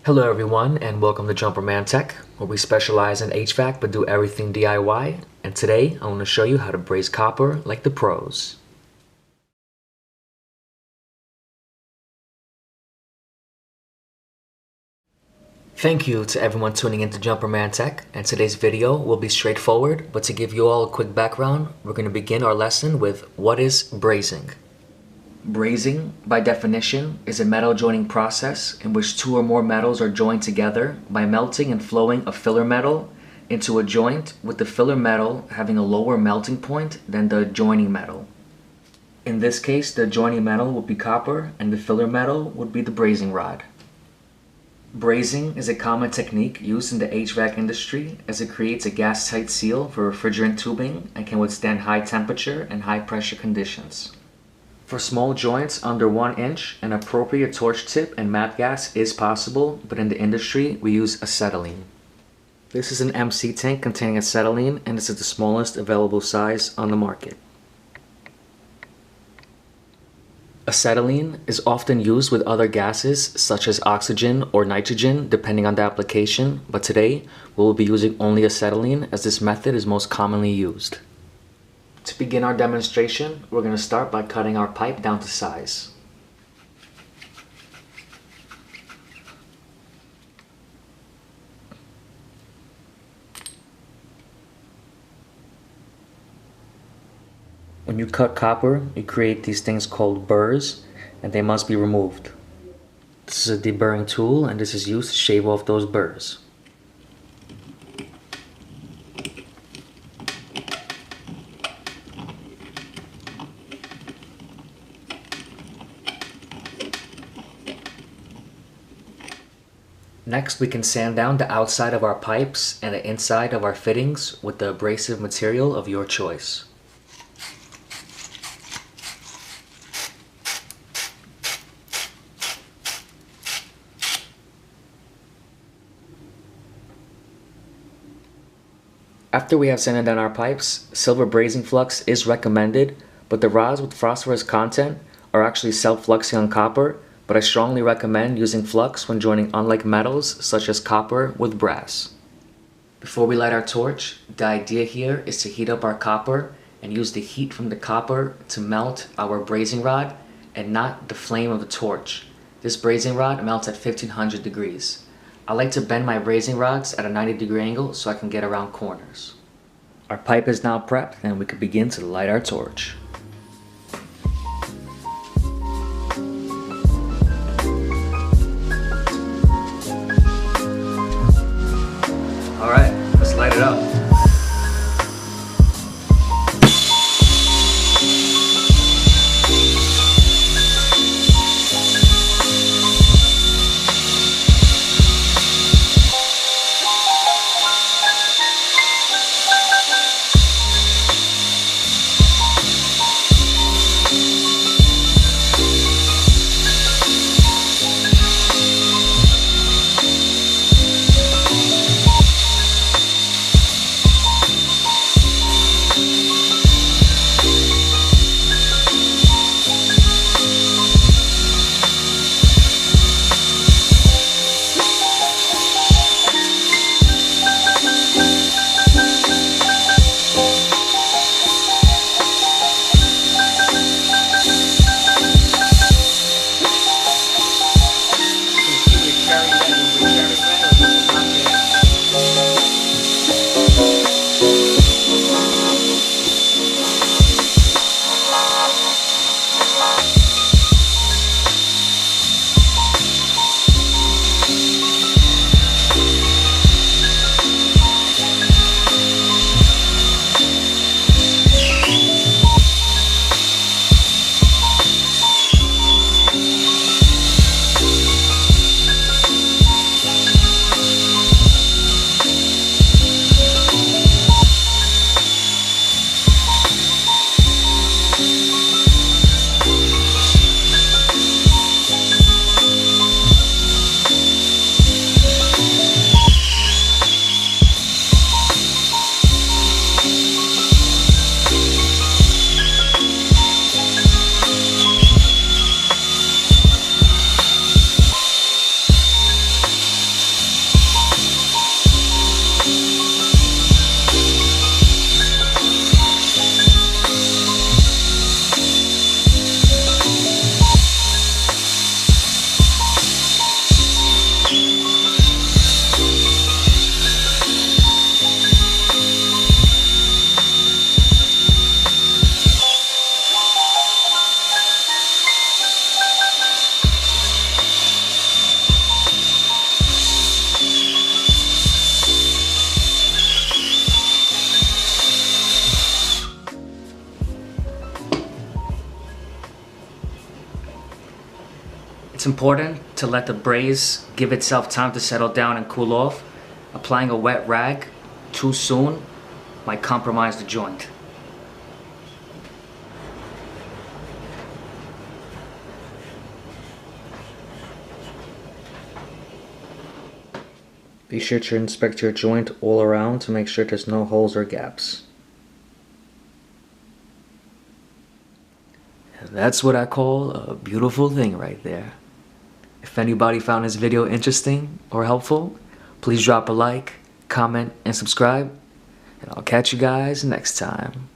Hello everyone and welcome to Jumperman Tech, where we specialize in HVAC but do everything DIY, and today I want to show you how to braze copper like the pros. Thank you to everyone tuning into Jumperman Tech, and today's video will be straightforward, but to give you all a quick background, we're going to begin our lesson with what is brazing. Brazing, by definition, is a metal joining process in which two or more metals are joined together by melting and flowing a filler metal into a joint, with the filler metal having a lower melting point than the adjoining metal. In this case, the adjoining metal would be copper and the filler metal would be the brazing rod. Brazing is a common technique used in the HVAC industry as it creates a gas-tight seal for refrigerant tubing and can withstand high temperature and high pressure conditions. For small joints under 1 inch, an appropriate torch tip and MAP gas is possible, but in the industry we use acetylene. This is an MC tank containing acetylene, and this is the smallest available size on the market. Acetylene is often used with other gases such as oxygen or nitrogen depending on the application, but today we will be using only acetylene as this method is most commonly used. To begin our demonstration, we're going to start by cutting our pipe down to size. When you cut copper, you create these things called burrs, and they must be removed. This is a deburring tool, and this is used to shave off those burrs. Next, we can sand down the outside of our pipes and the inside of our fittings with the abrasive material of your choice. After we have sanded down our pipes, silver brazing flux is recommended, but the rods with phosphorus content are actually self-fluxing on copper, but I strongly recommend using flux when joining unlike metals such as copper with brass. Before we light our torch, the idea here is to heat up our copper and use the heat from the copper to melt our brazing rod and not the flame of the torch. This brazing rod melts at 1500 degrees. I like to bend my brazing rods at a 90-degree angle so I can get around corners. Our pipe is now prepped and we can begin to light our torch. Alright, let's light it up. It's important to let the braze give itself time to settle down and cool off. Applying a wet rag too soon might compromise the joint. Be sure to inspect your joint all around to make sure there's no holes or gaps. And that's what I call a beautiful thing right there. If anybody found this video interesting or helpful, please drop a like, comment, and subscribe. And I'll catch you guys next time.